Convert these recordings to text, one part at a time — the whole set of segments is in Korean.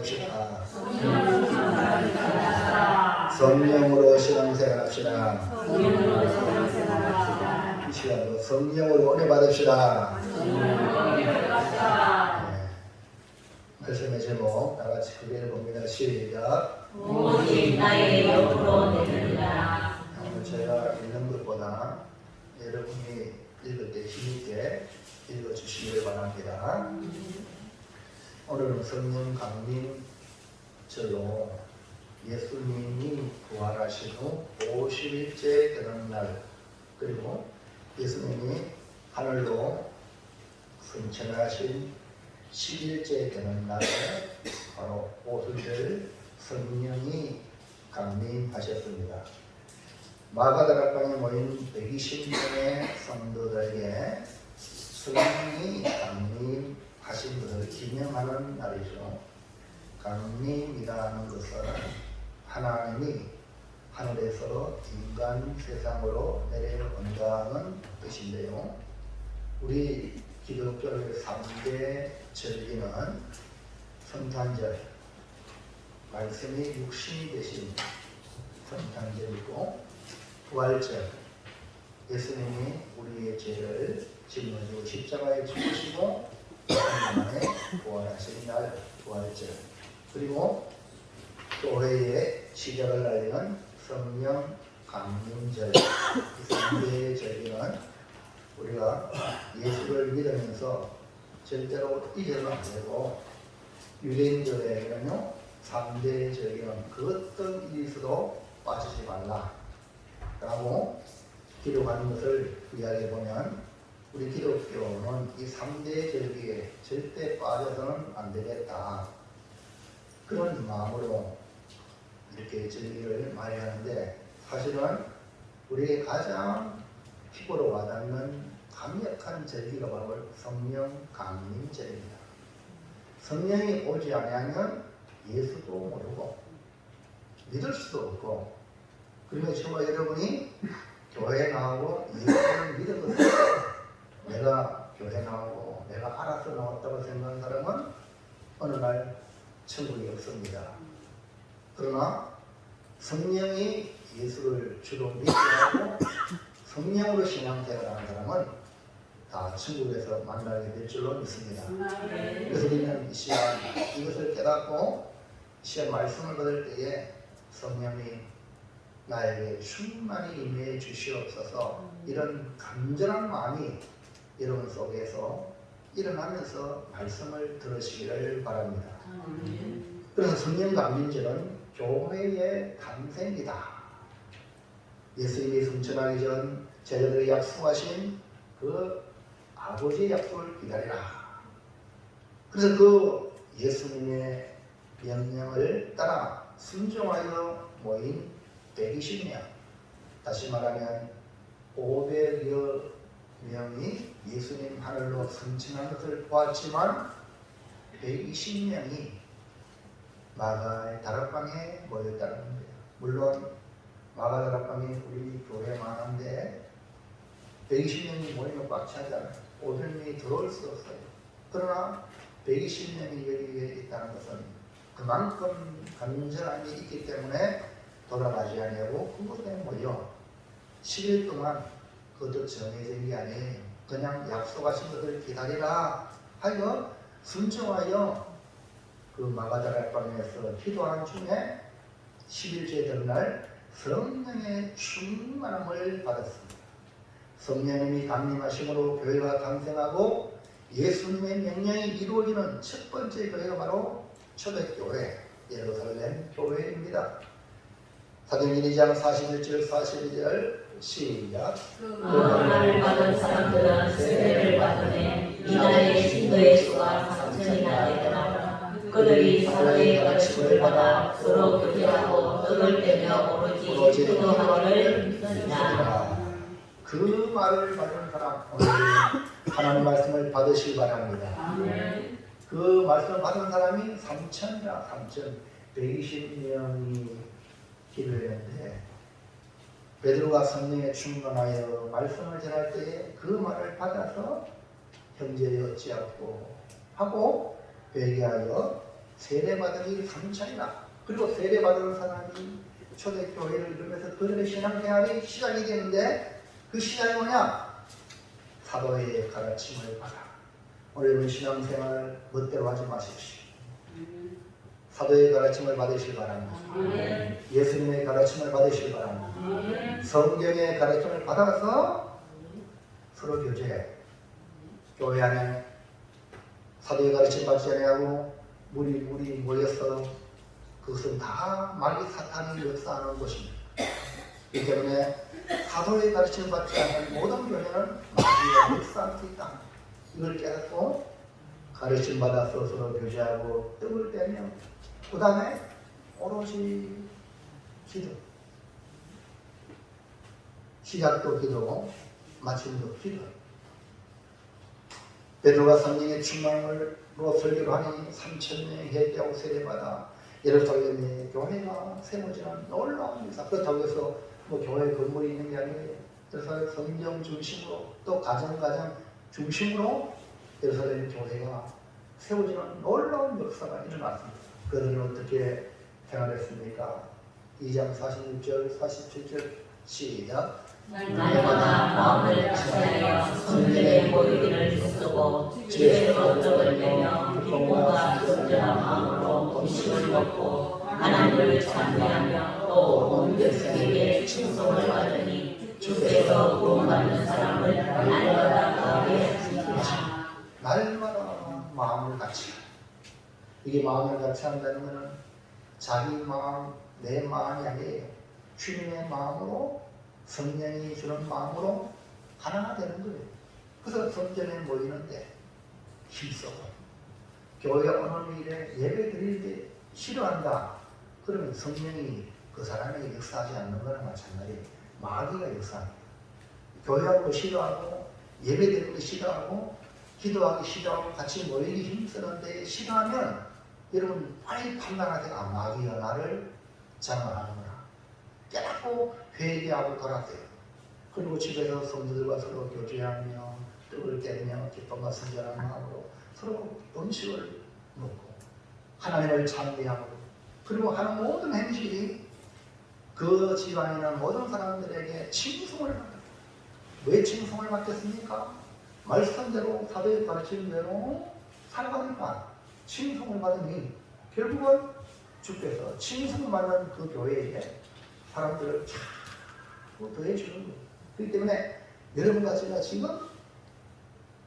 받읍시다. 성령으로 신앙생활합시다. 이 시간도 성령으로 은혜 받읍시다. 말씀의 제목 다같이 크게 읽어봅니다. 시작. 오직 나의 영으로 내리라. 오늘 제가 읽는 것보다 여러분이 읽을 때 힘있게 읽어주시기를 바랍니다. 오늘은 성령 강림절로 예수님이 부활하신 후 50일째 되는 날, 그리고 예수님이 하늘로 승천하신 10일째 되는 날에 바로 50일 성령이 강림하셨습니다. 마가다락방에 모인 120명의 성도들에게 성령이 강림하신 것을 기념하는 날이죠. 강림이라는 것은 하나님이 하늘에서 인간 세상으로 내려온다는 뜻인데요. 우리 기독교의 3대 절기는 성탄절, 말씀이 육신이 되신 성탄절이고, 부활절, 예수님이 우리의 죄를 짊어지고 십자가에 죽으시고 3일 만에 부활하신 날, 부활절, 그리고 교회의 시작을 알리는 성령 강림절. 이 3대 절기는 우리가 예수를 믿으면서 절대로 잊어서는 안 되고, 유대인들에게는요 3대 절기는 그 어떤 일이 있어도 빠지지 말라 라고 기록하는 것을 이야기해 보면, 우리 기독교는 이 3대 절기에 절대 빠져서는 안 되겠다, 그런 마음으로 이렇게 절기를 많이 하는데, 사실은 우리의 가장 피부로 와닿는 강력한 절기가 바로 성령 강림절입니다. 성령이 오지 아니하면 예수도 모르고 믿을 수도 없고, 그리고 저와 여러분이 교회 나오고 예수를 믿은 것을 내가 교회 나오고 내가 알아서 나왔다고 생각하는 사람은 어느 날 천국이 없습니다. 그러나 성령이 예수를 주로 믿게 하고 성령으로 신앙생활하는 사람은 다 천국에서 만나게 될 줄로 믿습니다. 그래서 우리는 이 시간 이것을 깨닫고 이 시간 말씀을 받을 때에 성령이 나에게 충만히 임해 주시옵소서, 이런 간절한 마음이 여러분 속에서 일어나면서 말씀을 들으시기를 바랍니다. 그래서 성령 강림절은 교회의 탄생이다. 예수님이 승천하기 전 제자들에게 약속하신 그 아버지의 약속을 기다리라. 그래서 그 예수님의 명령을 따라 순종하여 모인 120명, 다시 말하면 500여 명이 예수님 하늘로 승천한 것을 보았지만 120명이 마가의 다락방에 모였다는 겁니다. 물론 마가 다락방이 우리 교회 많은데 120명이 모이면 꽉 차잖아요. 500명이 들어올 수 없어요. 그러나 120명이 여기에 있다는 것은 그만큼 간절함이 있기 때문에 돌아가지 아니하고 그곳에 모여 10일 동안, 그것도 정해진 게 아니에요. 그냥 약속하신 것을 기다리라 하여 순종하여 그 마가다락방에서 기도하는 중에 10일째 되는 날 성령의 충만함을 받았습니다. 성령님이 강림하심으로 교회가 탄생하고 예수님의 명령이 이루어지는 첫 번째 교회가 바로 초대교회 예루살렘 교회입니다. 사도행전 2장 41절 42절 시작. 그 말을 받은 사람들은 세례를 받으며 이날의 신도의 수가 3,000이나 되더라. 그들이 사도의 가르침을 받아 서로 교제하고 떡을 떼며 오로지 기도하기를 믿으니라. 그 말을 받은 사람, 오늘 하나님 말씀을 받으시기 바랍니다. 그 말씀을 받은 사람이 3,000이라, 3,120명이 기도했는데, 베드로가 성령에 충만하여 말씀을 전할 때에 그 말을 받아서 형제여 어찌하고 하고 회개하여 세례받은 일이 3천이나 그리고 세례받은 사람이 초대교회를 이루면서 그들의 신앙생활이 시작이 되는데 그 시작이 뭐냐? 사도의 가르침을 받아. 오늘은 신앙생활 멋대로 하지 마십시오. 사도의 가르침을 받으시기 바랍니다. 예수님의 가르침을 받으시기 바랍니다. 성경의 가르침을 받아서 서로 교제해. 교회 안에 사도의 가르침 받지 않냐고 무리 모여서 그것은 다 마귀 사탄이 역사하는 것입니다. 이 때문에 사도의 가르침을 받지 않는 모든 교회는 마귀가 역사할 수 있다. 이걸 깨닫고 가르침 받아서 서로 교제하고 떡을 떼며 그 다음에 오롯이 기도. 시작도 기도, 마침도 기도. 베드로가 성령의 충만으로 설교를 하니 3,000명이 회개하고 세례받아 예루살렘의 교회가 세워지는 놀라운 일사. 그렇다고 해서 뭐 교회 건물이 있는 게 아니에요. 그래서 성경 중심으로 또 가정 중심으로 예루살렘 교회가 세워지는 놀라운 역사가 일어났습니다. 그들은 어떻게 생활했습니까? 2장 46절 47절 시작. 날마다 마음을 다스려 성전에 모이기를 힘쓰고 집에서 떡을 내며 기쁨과 온전한 마음으로 음식을 먹고 하나님을 찬미하며 또 온 백성에게 칭송을 받으니 주께서 구원받는 사람을 날마다 더하게 하시니라. 날마다 마음을 같이. 이게 마음을 같이 한다는 것은 자기 마음, 내 마음이 아니에요. 주님의 마음으로 성령이 주는 마음으로 하나가 되는 거예요. 그래서 성전에 모이는데 힘써. 교회 오는 일에 예배 드릴 때 싫어한다. 그러면 성령이 그 사람에게 역사하지 않는 거랑 마찬가지예요. 마귀가 역사합니다. 교회하고 싫어하고 예배 드리는 거 싫어하고 기도하기 싫어하고 같이 모이기 힘쓰는데 싫어하면 여러분 빨리 판단하세요. 아, 마귀가 나를 장악하는구나. 깨닫고 회개하고 돌아세요. 그리고 집에서 성도들과 서로 교제하며 떡을 떼며 기쁨과 선전한 마음으로 서로 음식을 먹고 하나님을 찬미하고 그리고 하는 모든 행실이 그 집안에 있는 모든 사람들에게 칭송을 받아요. 왜 칭송을 받겠습니까? 말씀대로 사도의 가르침대로 살아가니까 칭송을 받으니 결국은 주께서 칭송을 받는 그 교회에 사람들을 자꾸 더해주는 거예요. 그렇기 때문에 여러분과 제가 지금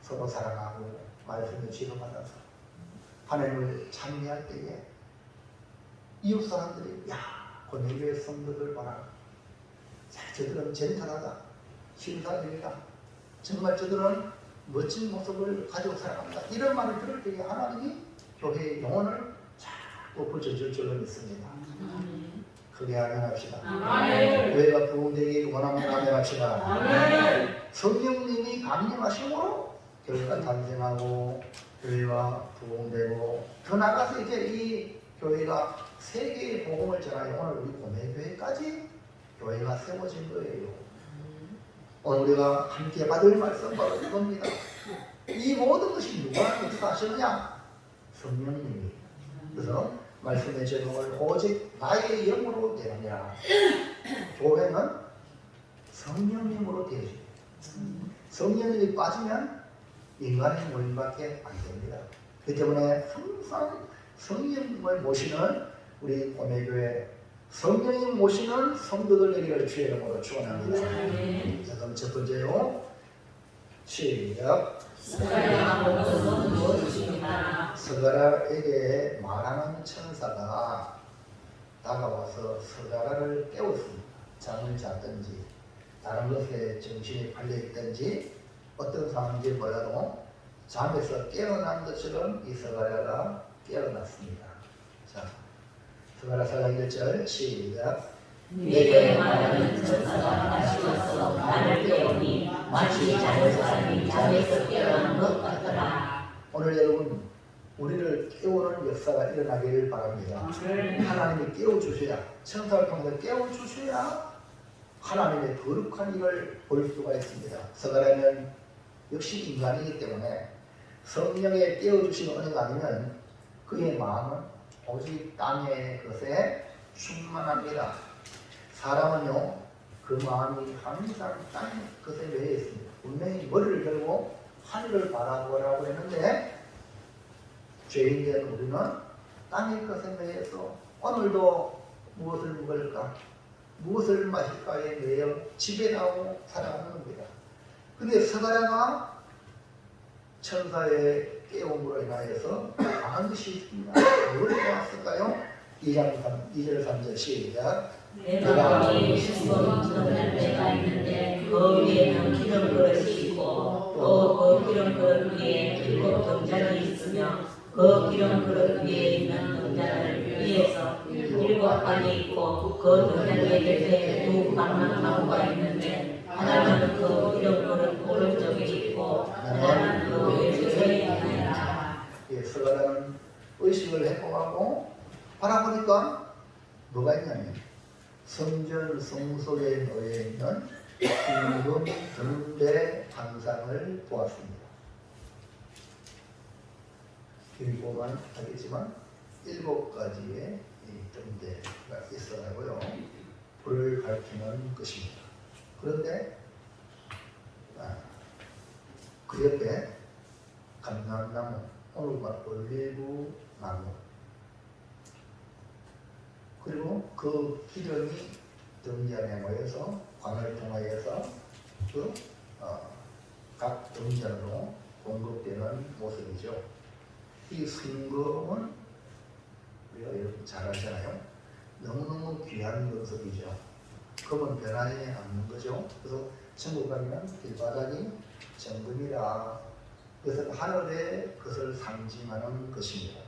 서로 사랑하고 말씀을 지도받아서 하나님을 찬미할 때에 이웃 사람들이 야, 고뇌교회 성도들 봐라. 자, 저들은 젠틀하다. 신사적이다. 정말 저들은 멋진 모습을 가지고 살아갑니다. 이런 말을 들을 때에 하나님이 교회의 영혼을 자꾸 붙여줄 줄로 믿습니다. 크게 아멘합시다. 교회가 부흥되기 원하면 아멘합시다. 성령님이 강림하심으로 교회가 탄생하고 교회가 부흥되고 더 나아가서 이제 이 교회가 세계의 복음을 전하여 오늘 우리 고매교회까지 교회가 세워진 거예요. 오늘 우리가 함께 받을 말씀 바로 이겁니다. 이 모든 것이 누가 역사하시느냐? 성령님이. 그래서 말씀의 제목을 오직 나의 영으로 되느냐. 교회는 성령님으로 되어집니다. 성령님이 빠지면 인간의 모임밖에 안 됩니다. 그렇기 때문에 항상 성령님을 모시는 우리 고매교회 성령님 모시는 성도들 되기를 주의 이름으로 축원합니다. 자, 그럼 첫 번째요. 시작. 스가랴에게 말하는 천사가 다가와서 스가랴를 깨웠습니다. 잠을 잤든지 다른 것에 정신이 팔려있든지 어떤 상황인지 몰라도 잠에서 깨어난 것처럼 이 스가랴가 깨어났습니다. 자, 스가랴 4장 1절 시작. 내게 말하는 천사가 다시 와서 나를 깨우니 마치 자는 사람이 잠에서 깨어난 것 같더라. 오늘 여러분 우리를 깨우는 역사가 일어나기를 바랍니다. 하나님이 깨워주셔야 천사를 통해서 깨워주셔야 하나님의 거룩한 일을 볼 수가 있습니다. 스가랴는 역시 인간이기 때문에 성령의 깨워주신 은혜가 아니면 그의 마음은 오직 땅의 것에 충만합니다. 사람은요, 그 마음이 항상 땅의 것에 매여 있습니다. 분명히 머리를 들고 하늘을 바라보라고 했는데, 죄인된 우리는 땅의 것에 매여서 오늘도 무엇을 먹을까, 무엇을 마실까에 매여 집에 나오고 살아가는 겁니다. 근데 스가랴가 천사의 깨움으로 인하여서 강한 것이 있습니다. 뭘 보았을까요? 2절 3절 시작. 내 마음이 신분 기도할 때가 있는데 그 위에는 기름 그릇이 있고 또 그 기름 그릇 위에 7 등잔이 있으며 그 기름 그릇 위에 있는 등잔을 위에서 7 관이 있고 그 등잔의 곁에 2 방망 나무가 있는데 하나는 그 기름 그릇 오른쪽에 있고 하나는 그 왼쪽에 있느니라. 스가랴는 의식을 해보고 바라보니까 뭐가 있냐면 성전 성소에 놓여 있는 둥근 등대 환상을 보았습니다. 여기 보면 알겠지만 7가지의 등대가 있어가고요, 불을 밝히는 것입니다. 그런데 그 옆에 감람나무, 오늘과 올리브 나무, 그리고 그 기름이 등잔에 모여서 관을 통하여서 각 등잔으로 공급되는 모습이죠. 이 순금은 우리가 여러분 잘 아시잖아요. 너무너무 귀한 금속이죠. 금은 변하지 않는 거죠. 그래서 천국 가면 길바닥이 정금이라, 그것은 하늘의 것을 상징하는 것입니다.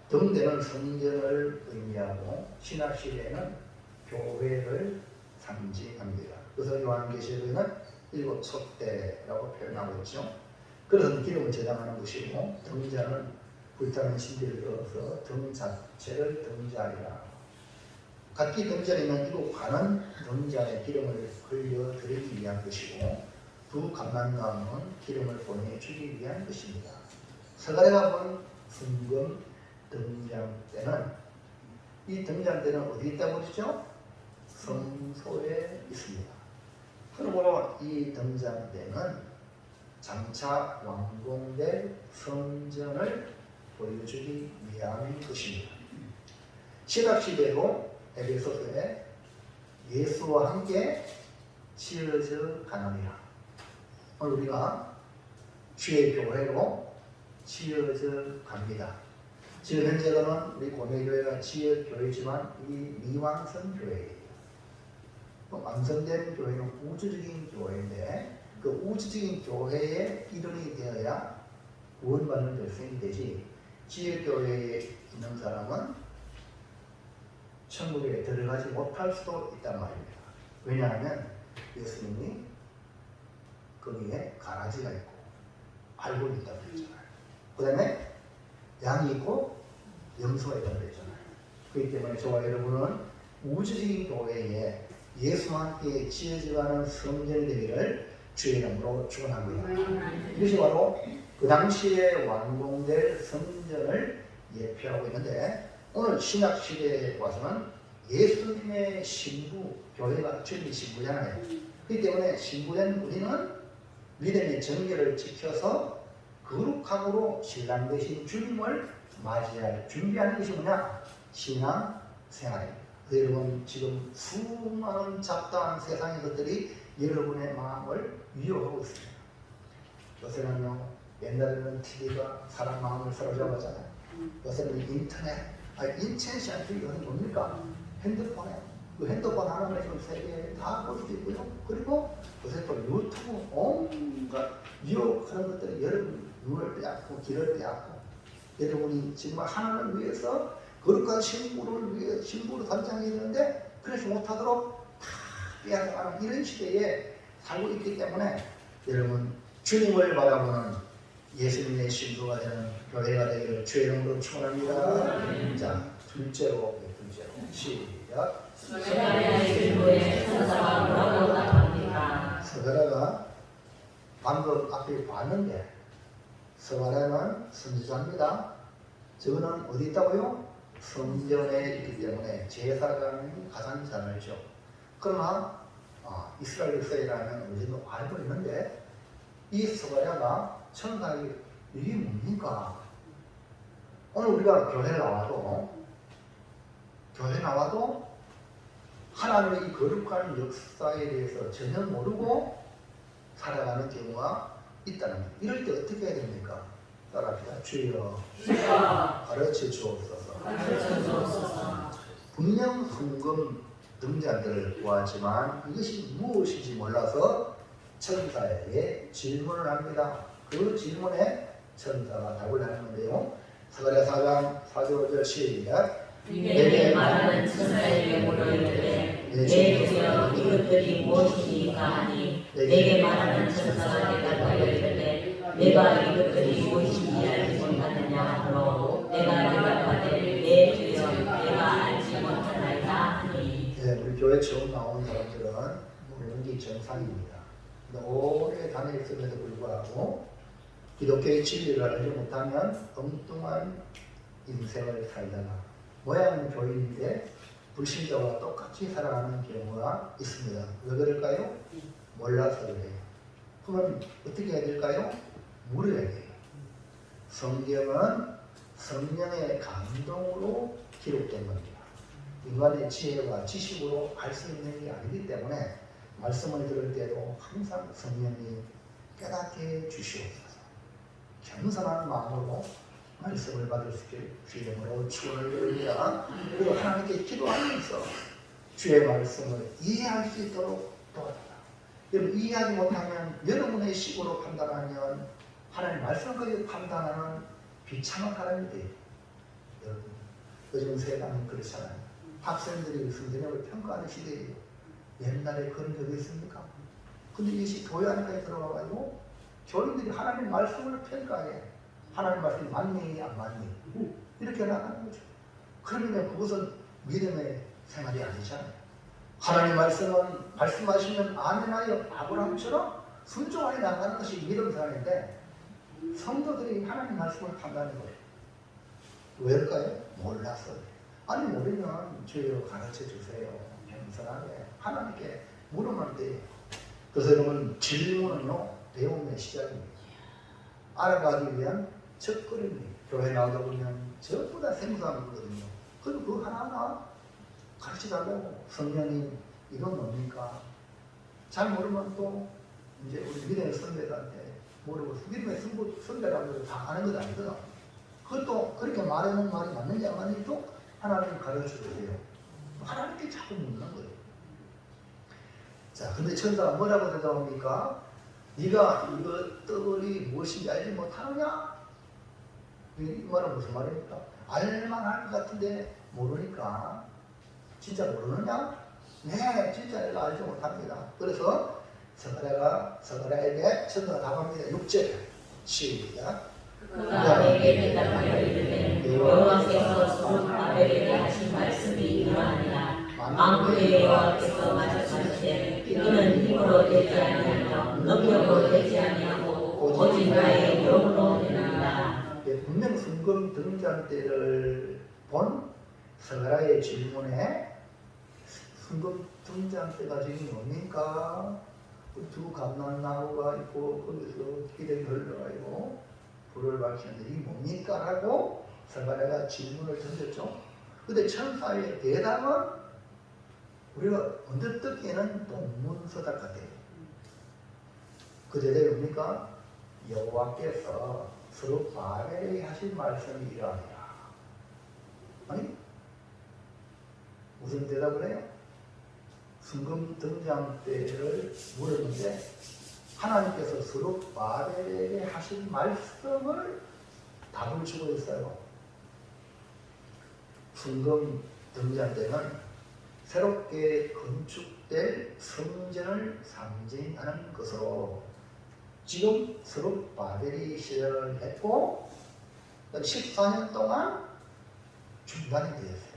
등대는 성전을 의미하고 신학시대에는 교회를 상징합니다. 그래서 요한계시록에는 7 촛대라고 표현하고 있죠. 그래서 기름을 저장하는 것이고, 등잔은 불타는 신비를 넣어서 등 자체를 등잔이라. 각기 등잔에는 7 관은 등잔에 기름을 흘려드리기 위한 것이고, 2 감람나무는 기름을 보내주기 위한 것입니다. 스가랴가 본 순금 등잔대는, 이 등잔대는 어디 있다고 그러죠? 성소에 있습니다. 그리고 이 등잔대는 장차 완공될 성전을 보여주기 위한 것입니다. 신학시대도 에베소서에 예수와 함께 지어져 가느니라. 오늘 우리가 주의 교회로 지어져 갑니다. 지금 현재는 우리 고매교회가 지역 교회지만 이 미완성 교회예요. 완성된 교회는 우주적인 교회인데, 그 우주적인 교회의 이름이 되어야 구원받는 결성이 되지, 지역 교회에 있는 사람은 천국에 들어가지 못할 수도 있단 말입니다. 왜냐하면 예수님이 거기에 가라지가 있고 알고 있다고 그랬잖아요. 그 다음에 양이 있고 염소가 있다고 그랬잖아요. 그렇기 때문에 저와 여러분은 우주적인 교회에 예수와 함께 지어져가는 성전이 되기를 주의 이름으로 축원합니다. 이것이 바로 그 당시에 완공될 성전을 예표하고 있는데, 오늘 신약 시대에 와서는 예수님의 신부, 교회가 주님의 신부잖아요. 그렇기 때문에 신부된 우리는 믿음의 정결을 지켜서 거룩함으로 신랑 되신 주님을 맞이할 준비하는 것이 뭐냐? 신앙 생활입니다. 여러분, 지금 수많은 잡다한 세상의 것들이 여러분의 마음을 위협하고 있습니다. 요새는요, 옛날에는 TV가 사람 마음을 사로잡았잖아요. 요새는 인터넷이 아니고 이건 뭡니까? 핸드폰에, 그 핸드폰 하나만 지금 세계에 다 볼 수 있고요. 그리고 요새 또 유튜브 온갖 유혹하는 것들이 여러분 눈을 빼앗고 길을 빼앗고, 여러분이 정말 하나님을 위해서 거룩한 신부를 위해 신부로 단장해야 되는데 그렇지 못하도록 다 빼앗아가는 이런 시대에 살고 있기 때문에, 여러분 주님을 바라보는 예수님의 신부가 되는 교회가 되기를 주의 이름으로 축원합니다. 자, 둘째로 시작. 스가랴의 신부의 천사가 뭐라고 답합니까? 스가랴가 방금 앞에 봤는데, 스가랴는 선지자입니다. 저거는 어디 있다고요? 성전에 있기 때문에 제사장이 가장 잘 알죠. 그러나 이스라엘 역사라면 어느 정도 알고 있는데 이 스가랴가 천사에게 이게 뭡니까? 오늘 우리가 교회 나와도 하나님의 이 거룩한 역사에 대해서 전혀 모르고 살아가는 경우가 있다는 거예요. 이럴 때 어떻게 해야 됩니까? 따라합시다. 주여 가르쳐 주옵소서. 분명 헌금 등자들을 구하지만 이것이 무엇인지 몰라서 천사에게 질문을 합니다. 그 질문에 천사가 답을 하는 건데요. 스가랴 4장 4절 5절 시작. 내게 말하는 천사에게 물어 이르되 내 주여 이것들이 무엇이니까 하니 내게 말하는 천사가 대답하여 이르되 내가 이것들이 무엇인지 알지 못하느냐 하므로 내가 대답하되 내 주여 내가 알지 못하나이다 하니. 우리 교회 처음 나온 사람들은 모르는 게 정상입니다. 오래 다녔음에도 불구하고 기독교의 진리를 알지 못하면 엉뚱한 인생을 살다가 모양은 교인인데 불신자와 똑같이 살아가는 경우가 있습니다. 왜 그럴까요? 몰라서 그래요. 그럼 어떻게 해야 될까요? 물어야 돼요. 성경은 성령의 감동으로 기록된 겁니다. 인간의 지혜와 지식으로 알 수 있는 게 아니기 때문에 말씀을 들을 때도 항상 성령이 깨닫게 주시옵소서. 겸손한 마음으로 말씀을 받을 수 있게 주님으로 축원을 드립니다. 그리고 하나님께 기도하면서 주의 말씀을 이해할 수 있도록 도와달라. 여러분 이해하지 못하면 여러분의 식으로 판단하면 하나님 말씀까지 판단하는 비참한 사람이 돼요. 여러분 요즘 세상은 그렇잖아요. 학생들이 성경을 평가하는 시대예요. 옛날에 그런 적이 있습니까? 근데 이것이 교회 안까지 들어가가지고 교인들이 하나님 말씀을 평가해. 하나님 말씀이 맞니 안 맞니 이렇게 나가는 거죠. 그러면 그것은 믿음의 생활이 아니잖아요. 하나님 말씀하시면 아멘하여 아브라함처럼 순종하게 나가는 것이 믿음 생활인데 성도들이 하나님 말씀을 판단하는 거예요. 왜일까요? 몰라서. 아니 모르면 주여 가르쳐 주세요. 겸손하게 하나님께 물으면 돼요. 그래서 여러분 질문은요 배움의 시작입니다. 알아가기 위한 첫걸음이에요. 교회 나오다 보면 전부 다 생소한 거거든요. 그리고 그 하나하나 가르쳐 달라고. 성령님 이건 뭡니까? 잘 모르면 또 이제 우리 믿음의 선배들한테 모르고 믿음의 선배라고 다 아는 것 아니거든. 그것도 그렇게 말하는 말이 맞는지 안 맞는지 또 하나님 가르쳐 주세요. 하나님께 자꾸 묻는 거예요. 자, 근데 천사가 뭐라고 대답합니까? 네가 이것들이 무엇인지 알지 못하느냐? 이 말은 무슨 말입니까? 알만할 것 같은데 모르니까. 진짜 모르느냐? 네, 진짜 내가 알지 못합니다. 그래서 스가랴에게 천사가 답합니다. 6절 시작. 그가 내게 대답하여 이르되 여호와께서 스룹바벨에게 하신 말씀이 이러하니라. 만군의 여호와께서 말씀하시되 이는 힘으로 되지 아니하며 능력으로 되지 아니하고 오직 나의 영으로 되느니라. 분명 순금 등잔 때를 본 스가랴의 질문에 순금 등잔 때가 지금 뭡니까? 두 감람나무가 있고 거기서 기름이 흘러가지고 불을 밝히는데 이게 뭡니까? 라고 스가랴가 질문을 던졌죠. 근데 천사의 대답은 우리가 언뜻 듣기에는 동문서답 같아요. 그 대답이 뭡니까? 여호와께서 스룹바벨에게 하신 말씀이 이러하니라. 아니? 무슨 대답을 해요? 순금 등장 때를 물었는데 하나님께서 스룹바벨에게 하신 말씀을 답을 주고 있어요. 순금 등장 때는 새롭게 건축될 성전을 상징하는 것으로 지금 스룹바벨이 시작을 했고 14년 동안 중단이 되었어요.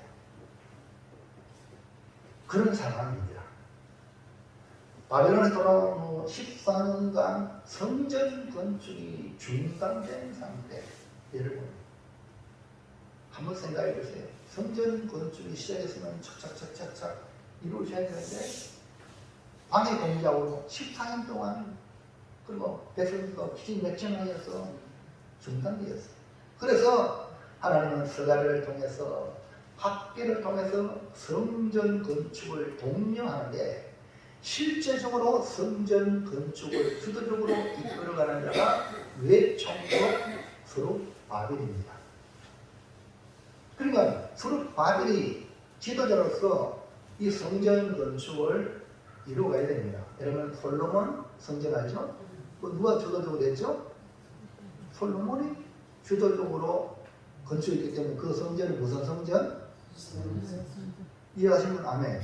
그런 상황입니다. 바벨론에 돌아온 후 14년간 성전 건축이 중단된 상태. 여러분 한번 생각해 보세요. 성전 건축이 시작했으면 착착착착착 이루어져야 되는데 방해 공작으로 14년 동안 그리고 백성도 기진맥진하여서 중단되었어요. 그래서 하나님은 스가랴를 통해서 학계를 통해서 성전 건축을 독려하는데 실제적으로 성전 건축을 주도적으로 이끌어가는 자가 외총독 스룹바벨입니다. 그러니까 스룹바벨이 지도자로서 이 성전 건축을 이루어가야 됩니다. 여러분 솔로몬 성전 알죠? 누가 주도적으로 했죠? 솔로몬이 주도적으로 건축했기 때문에 그 성전은 무슨 성전? 이해하시면 아멘.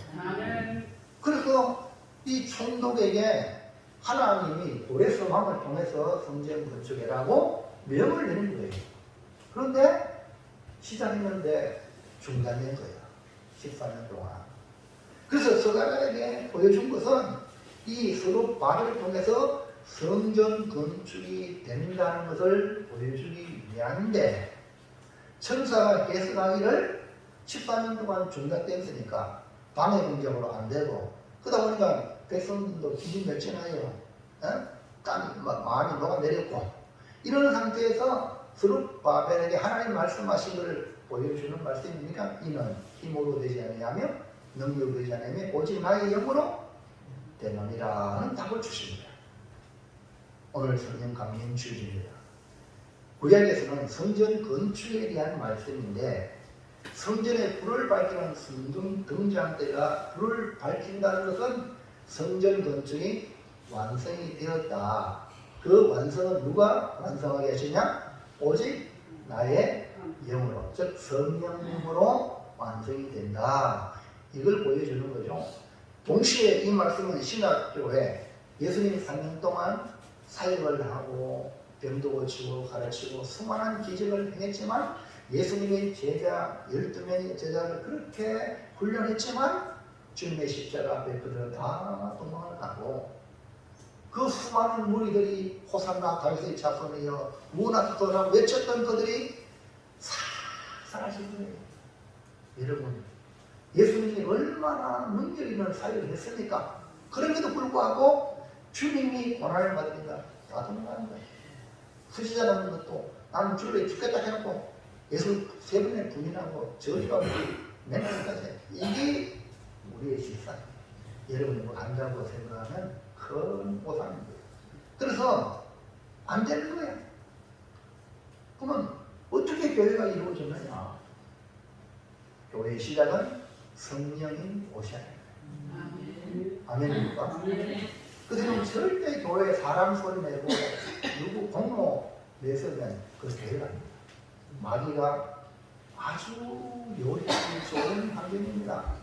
그래서 이 총독에게 하나님이 고레스왕을 통해서 성전 건축해라고 명을 내린 거예요. 그런데 시작했는데 중단된 거예요. 14년 동안. 그래서 스가랴에게 보여준 것은 이 스룹바벨을 통해서 성전 건축이 된다는 것을 보여주기 위함인데 천사가 해석하기를 14년 동안 중단됐으니까 방해 공작으로 안 되고 그러다 보니까 백성들도 기진맥진하여 땀이 마음이 녹아내렸고 이런 상태에서 스룹바벨에게 하나님 말씀하신 것을 보여주는 말씀입니까? 이는 힘으로 되지 아니하며 능력으로 되지 아니하며 오직 나의 영으로 되느니라는 답을 주십니다. 오늘 성경 강림 주일입니다. 구약에서는 성전 건축에 대한 말씀인데 성전에 불을 밝히는 성경 등장 때가 불을 밝힌다는 것은 성전 건축이 완성이 되었다. 그 완성은 누가 완성하게 하시냐? 오직 나의 영으로, 즉 성령님으로 완성이 된다. 이걸 보여주는 거죠. 동시에 이 말씀은 신학교에 예수님이 3년 동안 사역을 하고 병도 고치고 가르치고 수많은 기적을 행했지만 예수님의 제자 12명의 제자를 그렇게 훈련했지만 주님의 십자가 앞에 그들은 다 도망을 가고 그 수많은 무리들이 호산나 다윗의 자손이여 무나토라 외쳤던 그들이 사라진 거예요. 여러분 예수님이 얼마나 능력 있는 사역을 했습니까? 그럼에도 불구하고 주님이 고난을 받으니까 다 도망가는 거예요. 수지자 남는 것도 나는 주를 죽겠다 해놓고 예수 3번에 부인하고 저주하고 맹세까지 이게 우리의 실상. 여러분이 뭐 안다고 생각하면 큰 오산인 거예요. 그래서 안 되는 거예요. 그러면 어떻게 교회가 이루어졌느냐? 교회의 시작은 성령이 오셔야 해요. 아멘입니까? 그들은 절대 교회에 사람 소리 내고 누구 공로 내서면 그 교회가 아닙니다. 마귀가 아주 요리하기 좋은 환경입니다.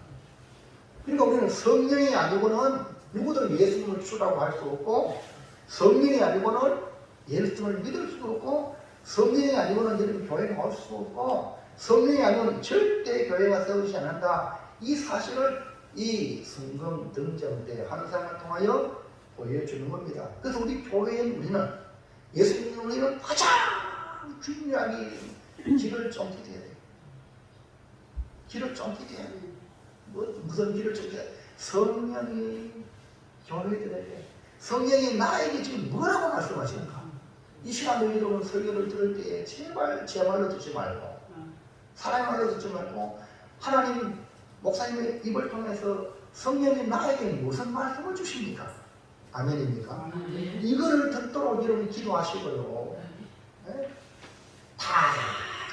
그러니까 우리는 성령이 아니고는 누구도 예수님을 주라고 할 수 없고 성령이 아니고는 예수님을 믿을 수 없고 성령이 아니고는 여러분 교회에 올 수 없고 성령이 아니고는 절대 교회가 세우지 않는다. 이 사실을 이 성경 등장 때 환상을 통하여 보여주는 겁니다. 그래서 우리 교회인 우리는 예수님을 우리는 가장 중요하게 길을 쫑기해야 돼요. 길을 쫑기해야 돼요. 무슨 길을 쫑기해야 돼요? 성령이 교회들에게 성령이 나에게 지금 뭐라고 말씀하시는가? 이 시간에 여러분 설교를 들을 때 제발 제 말로 듣지 말고 사람의 말로 듣지 말고 하나님 목사님의 입을 통해서 성령이 나에게 무슨 말씀을 주십니까? 아멘입니까? 이거를 듣도록 여러분 기도하시고요. 네? 다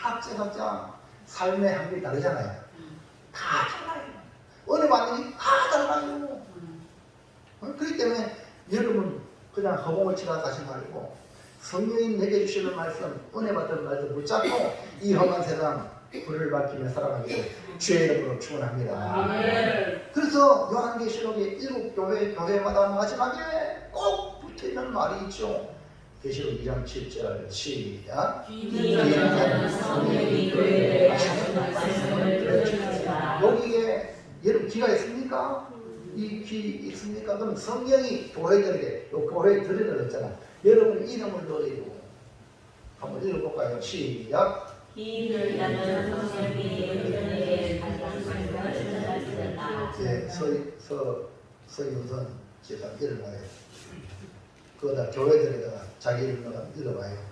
각자 삶의 한계가 다르잖아요. 다 달라요. 은혜 받는 게 다 달라요. 그렇기 때문에 여러분 그냥 허공을 치다 가지 말고 성령이 내게 주시는 말씀, 은혜 받는 말씀 붙잡고 이 험한 세상 불을 밝히며 살아가기를 주의 이름으로 축원합니다. 그래서 요한계시록의 7교회 교회마다 마지막에 꼭 붙어있는 말이 있죠. 계시록 2장 7절 시작. 여기에 여러분 귀가 있습니까? 이 귀 있습니까? 그럼 성령이 교회들에게 요 교회에 들으라 했잖아. 여러분 이름을 넣어요. 한번 읽어볼까요? 시작. 있는 자는 성령이 영전에게 하시는 말씀을 들을지어다. 예, 서윤선 제가 일어나요. 그거다 교회들에다가 자기 이름으로 읽어봐요.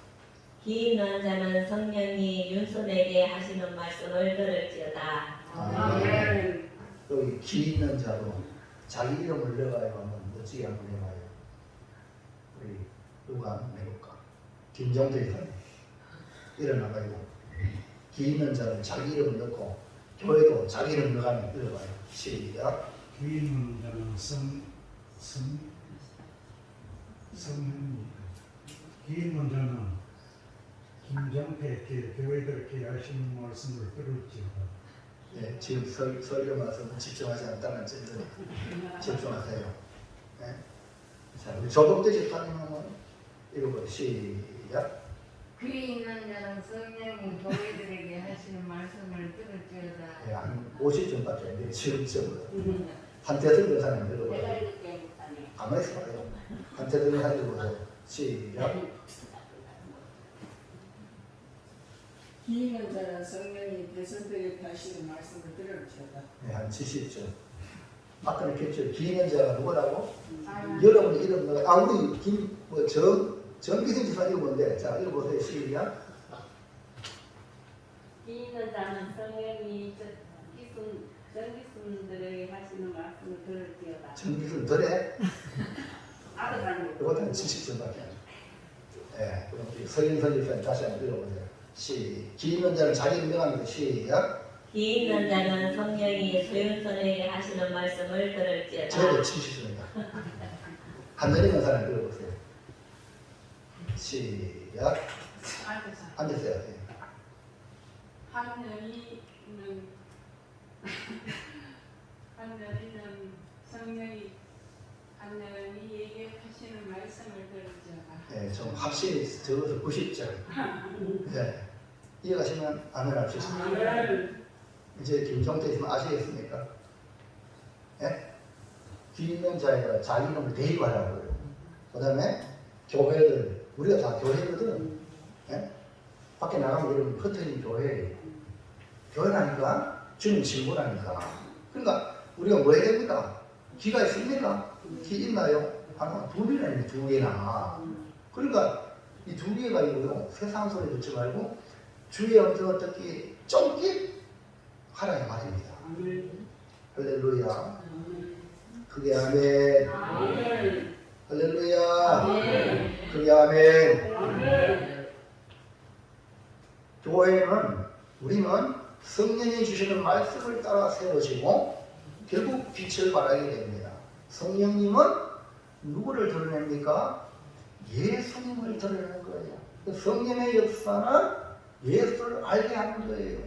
기 있는 자는 성령이 윤손에게 하시는 말씀을 들을지어다. 아멘. 여기 기 있는 자로 자기 이름을 넣어가지고 한번 멋지게 한번 해봐요. 우리 누가 한번 해볼까? 김정태 이사님 일어나가지고 기 있는 자는 자기 이름을 넣고 교회도 자기 이름 넣어가면 읽어봐요. 시작. 기 있는 자는 성령이 기 있는 자는 김정태 교회들께 하시는 말씀을 들을지어다. 예, 지금 설교 말씀 집중하지 않다는 점을 집중하세요. 예? 자, 우리 조동태 집사님 한번 읽어봐요. 시작. 귀 있는 자는 성령이 교회들에게 하시는 말씀을 들을지어다. 예, 한 50점밖에 안 돼요. 지금쯤으로. 한태슬 변사님 읽어봐요. 가만히 있어봐요. 한태슬 변사님 읽어보세요. 시작. 기 있는 자는 성령이 대선들에게 하시는 말씀을 들을지어다. 네, 한 70점. 아까 했죠. 기 있는 자가 누구라고? 여러분 이름 넣어. 우리 정기승 집사 읽어본데. 자, 읽어보세요. 시작. 기 있는 자는 성령이 전기순들에게 하시는 말씀을 들을지어다. 정기승 덜해? 아들 아니고. 이것도 한 70점밖에 안 돼요. 예, 그럼 우리 서인선 집사님 다시 한번 읽어보세요. 기 있는 자는 자기 명함입니다. 시작. 기 있는 자는 성령이 소윤손에게 하시는 말씀을 들을지어다. 저도 70점입니다. 한전이는 사람 읽어보세요. 시작. 앉으세요. 예. 한여인은 성령이 한여인에게 하시는 말씀을 들을지어다. 네, 좀 확실히 적어서 90점. 네. 이해가시면 아멘 합시다. 이제 김종태 있으면 아시겠습니까? 예? 귀 있는 자에다가 자기 이름을 대입하라고요. 그 다음에 교회들, 우리가 다 교회거든. 예? 밖에 나가면 이름 흩어진 교회예요. 교회라니까 주님 친구라니까. 그러니까 우리가 뭐 해야 됩니까? 귀가 있습니까? 귀 있나요? 하나, 두 개나 있네, 두 개나. 그러니까 이 두 개가 있고요. 세상 소리 듣지 말고 주의 음성을 어떻게 쫑깃 하라 이 말입니다. 할렐루야. 그게 아멘. 할렐루야. 그게 아멘. 교회는 우리는 성령이 주시는 말씀을 따라 세워지고 결국 빛을 발하게 됩니다. 성령님은 누구를 드러냅니까? 예수님을 드러내는 거예요. 성령의 역사는 예수를 알게 하는 거예요.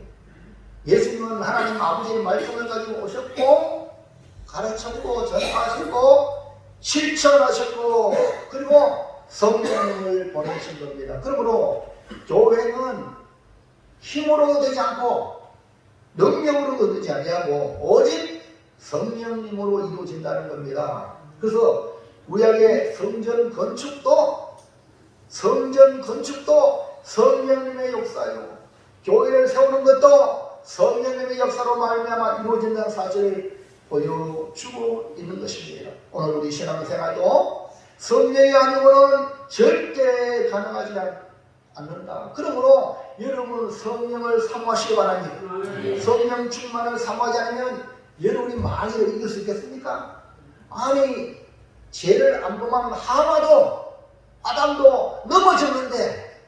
예수님은 하나님 아버지의 말씀을 가지고 오셨고 가르쳤고 전하시고 실천하셨고 그리고 성령을 보내신 겁니다. 그러므로 교회는 힘으로 되지 않고 능력으로 얻지 아니하고 오직 성령님으로 이루어진다는 겁니다. 그래서 구약의 성전 건축도 성령님의 역사요. 교회를 세우는 것도 성령님의 역사로 말미암아 이루어진다는 사실을 보여주고 있는 것입니다. 오늘 우리 신앙생활도 성령이 아니고는 절대 가능하지 않는다. 그러므로 여러분 성령을 사모하시기 바랍니다. 성령 충만을 사모하지 않으면 여러분이 마귀를 이길 수 있겠습니까? 아니 죄를 안 범한 하와도 아담도 넘어졌는데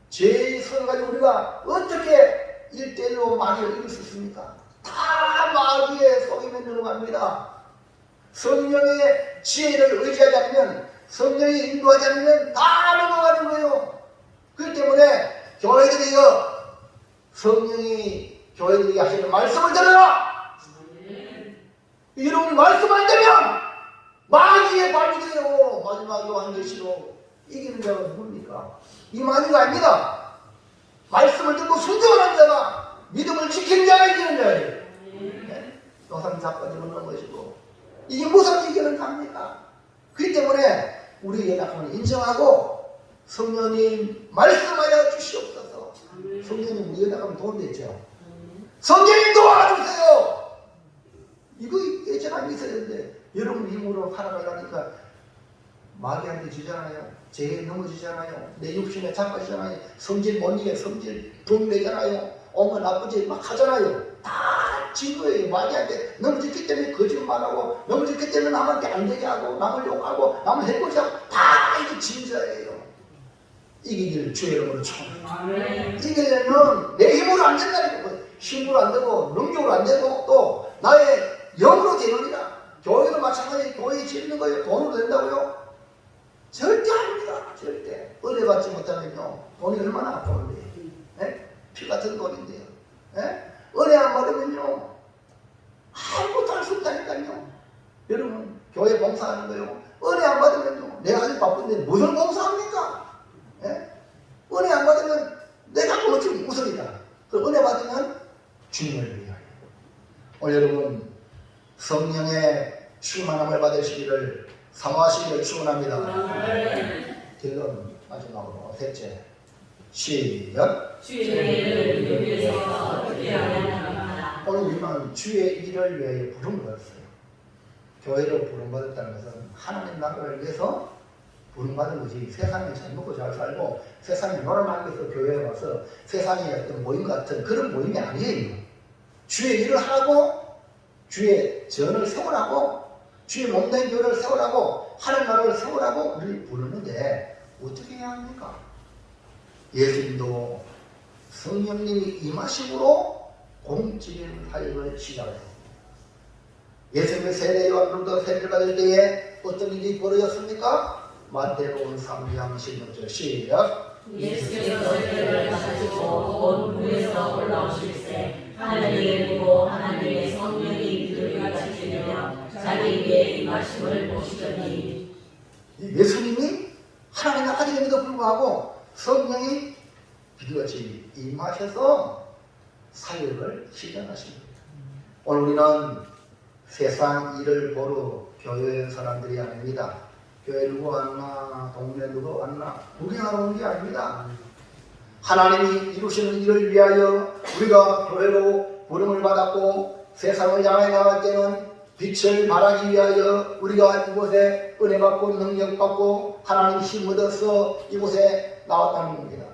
죄의 손을 가지고 우리가 어떻게 1대1로 마귀를 이길 수 있습니까? 다 마귀의 속임에 넘어갑니다. 성령의 지혜를 의지하지 않으면 성령이 인도하지 않으면 다 넘어가는 거예요. 그렇기 때문에 교회들이여 성령이 교회들에게 하시는 말씀을 들어라. 여러분이 말씀 안 되면 마귀의 발이 되요. 마지막 요한계시록 이기는 자가 누굽니까? 이 마귀가 아닙니다. 말씀을 듣고 순종하는 자가 믿음을 지키는 자가 이기는 자예요. 네? 노상 자빠지면 넘어지고 이게 무슨 이기는 자입니까? 그렇기 때문에 우리 연약함을 인정하고 성령님 말씀하여 주시옵소서. 성령님 우리에다 가면 도움되죠. 성령님 도와주세요. 이거 예전에 있어야 되는데 여러분 힘으로 살아가려니까 마귀한테 지잖아요. 죄에 넘어지잖아요. 내 육신에 자빠지잖아요. 성질 못 이겨 성질 돈 내잖아요. 오면 나쁘지 막 하잖아요. 다 증거예요. 마귀한테 넘어졌기 때문에 거짓말하고 넘어졌기 때문에 남한테 안 되게 하고 남을 욕하고 남을 해코지하고 다 이게 진짜예요. 이기길 주의 이름으로 축원합니다. 이기려면 내 힘으로 안 된다니까. 힘으로 안 되고 능력으로 안 되고 또 나의 영으로 되느니라. 교회도 마찬가지. 교회 지르는 거예요. 돈으로 된다고요? 절대 아닙니다. 절대. 은혜 받지 못하면요 돈이 얼마나 아까운데. 피 같은 돈인데요. 은혜 안 받으면요 아무것도 할 수 없다니까요. 여러분 교회 봉사하는 거요. 은혜 안 받으면요 내가 아주 바쁜데 무슨 봉사합니까? 은혜 안 받으면 내가 그것이 우선이다. 그 은혜 받으면 주님을 위하여. 오늘 여러분 성령의 충만함을 받으시기를 사모하시기를 축원합니다. 지금 마지막으로 셋째 시작. 주의 일을 위해서 기도합니다. 오늘 우리는 주의 일을 위하여 부름을 받았어요. 교회로 부름받았다는 것은 하나님 나라를 위해서 부름받은 것이 세상에 잘 먹고 잘 살고 세상에 놀아나기 위해서 교회에 와서 세상의 어떤 모임 같은 그런 모임이 아니에요. 주의 일을 하고 주의 전을 세우라고 주의 몸된 교회를 세우라고 하나님 나라를 세우라고 우리를 부르는데 어떻게 해야 합니까? 예수님도 성령님이 임하심으로 공직의 사역을 시작했습니다. 예수님의 세례 요한으로부터 세례를 받을 때에 어떤 일이 벌어졌습니까? 마태복음 3장 16절 시작. 예수께서 세례를 받으시고 온 물에서 올라오실세 하늘이 보고 하나님의 성령이 그를 받으시며 자기에게 임하심을 보시더니. 예수님이 하나님의 아들임에도 불구하고 성령이 비둘기같이 임하셔서 사역을 시작하십니다. 오늘 우리는 세상 일을 보러 교회에 온 사람들이 아닙니다. 교회 누구 왔나 동네 누구 왔나 구경하러 온 게 아닙니다. 하나님이 이루시는 일을 위하여 우리가 교회로 부름을 받았고 세상을 향해 나갈 때는 빛을 발하기 위하여 우리가 이곳에 은혜 받고 능력 받고 하나님 힘 얻어서 이곳에 나왔다는 겁니다.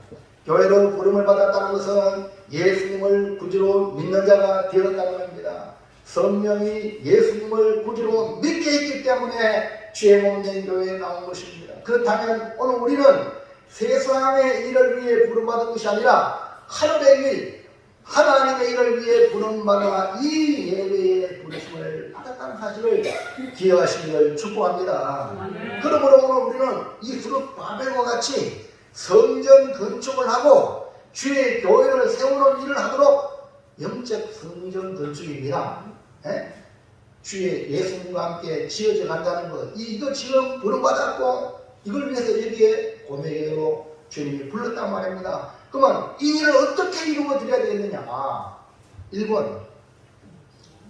교회로 부름을 받았다는 것은 예수님을 구주로 믿는 자가 되었다는 겁니다. 성령이 예수님을 구주로 믿게 했기 때문에 주의 몸된 교회에 나온 것입니다. 그렇다면 오늘 우리는 세상의 일을 위해 부름받은 것이 아니라 하늘의 일, 하나님의 일을 위해 부름받아 이 예배의 부르심을 받았다는 사실을 기억하시기를 축복합니다. 그러므로 오늘 우리는 이 수록 바벨과 같이 성전 건축을 하고 주의 교회를 세우는 일을 하도록 영적 성전 건축입니다. 주의 예수님과 함께 지어져 간다는 것, 이거 지금 부름받았고 이걸 위해서 여기에 고매교로 주님이 불렀단 말입니다. 그러면 이 일을 어떻게 이루어 드려야 되겠느냐? 1번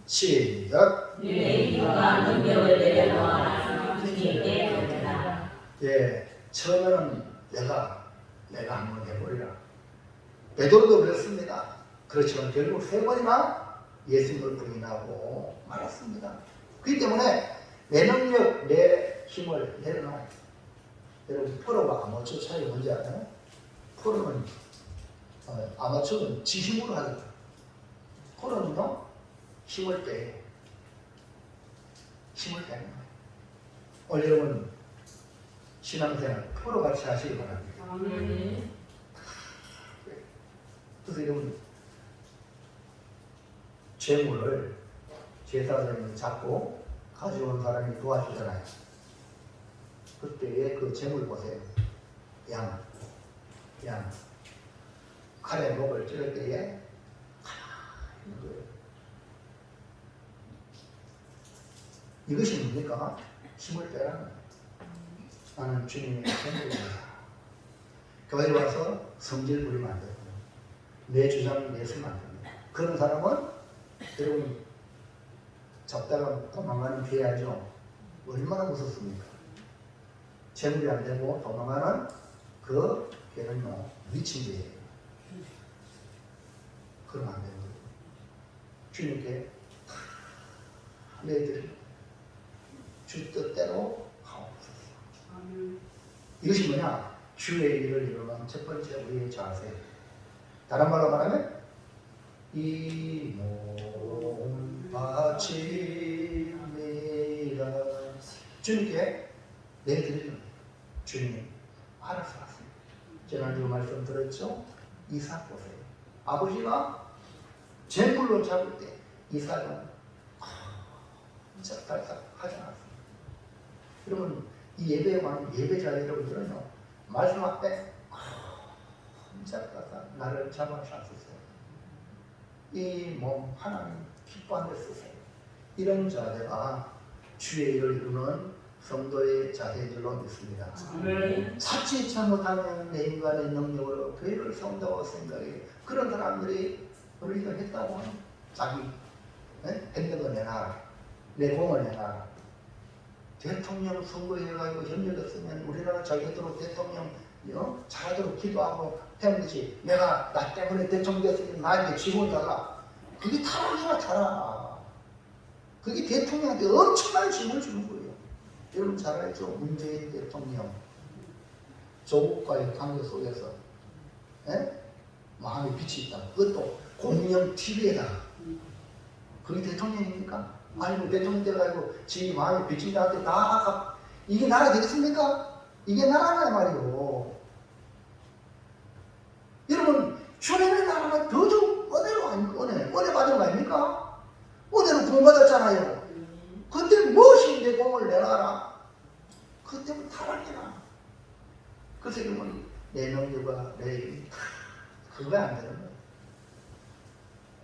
시작. 내 힘과 능력을 내려놓아 주님께 드리라. 처음에는 내가 한번 해보리라. 베드로도 그랬습니다. 그렇지만 결국 3번이나 예수님을 부인하고 말았습니다. 그렇기 때문에 내 능력, 내 힘을 내려놔요. 여러분 프로와 아마추어 차이 뭔지 알아요? 프로는 아마추어는 지 힘으로 하거든요. 프로는요 힘을 빼요. 힘을 빼는 거예요. 오늘 여러분 신앙생활 프로같이 하시기 바랍니다. 그래서 여러분 재물을 제사장이 잡고 가져온 사람이 도와주잖아요. 그때의 그 재물 보세요. 양 칼에 목을 찌를 때에 가만히 있는 거예요. 이것이 뭡니까? 힘을 빼라는 거예요. 나는 주님의 재물입니다. 교회에 와서 성질 부리면 안 되고 내 주장을 내세우면 안 됩니다. 그런 사람은 여러분 잡다가 도망가는 피해야죠. 얼마나 무섭습니까? 재물이 안 되고 도망가는 그 개는요 미친 죄예요. 그러면 안 되는 거예요. 주님께 너희들이 주 뜻대로 하옵소서. 이것이 뭐냐? 주의 일을 이루는 첫 번째 우리의 자세. 다른 말로 말하면 이 몸 바칩니다. 주님께 내드리는 거예요. 주님 알아서 하세요. 지난주 말씀 들었죠? 이삭 보세요. 아버지가 재물로 잡을 때 이삭은 진짜 달싹 하지 않았어요. 여러분 이 예배에 많은 예배자 여러분들은요 말씀 앞에 진짜 달싹 나를 잡아주셨어요. 이 몸 하나님 기뻐하는 데 쓰세요. 이런 자세가 주의 일을 이루는 성도의 자세인 줄로 믿습니다. 자칫 잘못하면 내 인간의 능력으로 교회를 세운다고 생각해. 그런 사람들이 우리가 했다고 하는 자기 행동을 내놔라. 내 공을 내놔라. 대통령 선거해가지고 협력했으면 우리나라 자기들로 대통령 잘하도록 기도하고 하면 되지. 내가 나 때문에 대통령 됐으면 나에게 지원을 달라. 그게 타락이야 타락. 그게 대통령한테 엄청난 지원을 주는 거예요. 여러분 잘 알죠? 문재인 대통령 조국과의 관계 속에서 마음에 빛이 있다. 그것도 공영 TV에다가. 그게 대통령입니까? 아니면 대통령 돼가지고 지 마음에 빛이 나한테 다 이게 나라 되겠습니까? 이게 나라냐 말이오. 여러분 주님의 나라가 더더욱 은혜로 은혜 받은 거 아닙니까? 은혜로 구원받았잖아요. 그때 무엇이 내 공을 내놔라. 그때부터 타락이나. 그래서 여러분 내 능력과 내 힘이 그거 안 되는 거예요.